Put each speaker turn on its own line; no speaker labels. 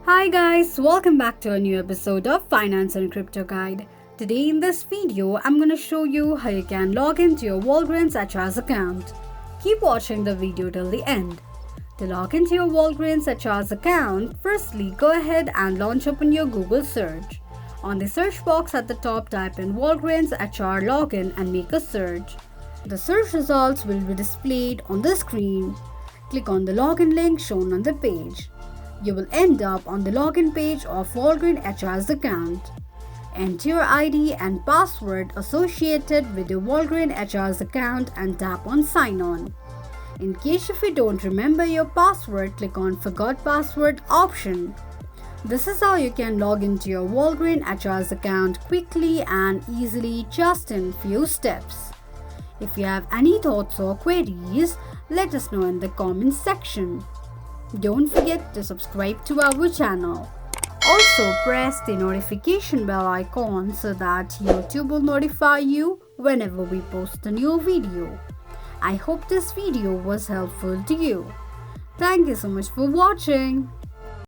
Hi guys, welcome back to a new episode of Finance and Crypto Guide. Today in this video, I'm going to show you how you can log into your Walgreens HR's account. Keep watching the video till the end. To log into your Walgreens HR's account, firstly go ahead and launch open your Google search. On the search box at the top, type in Walgreens HR login and make a search. The search results will be displayed on the screen. Click on the login link shown on the page. You will end up on the login page of Walgreen HR's account. Enter your ID and password associated with your Walgreen HR's account and tap on Sign On. In case if you don't remember your password, click on Forgot Password option. This is how you can log into your Walgreen HR's account quickly and easily just in few steps. If you have any thoughts or queries, let us know in the comments section. Don't forget to subscribe to our channel. Also press the notification bell icon so that YouTube will notify you whenever we post a new video. I hope this video was helpful to you. Thank you so much for watching.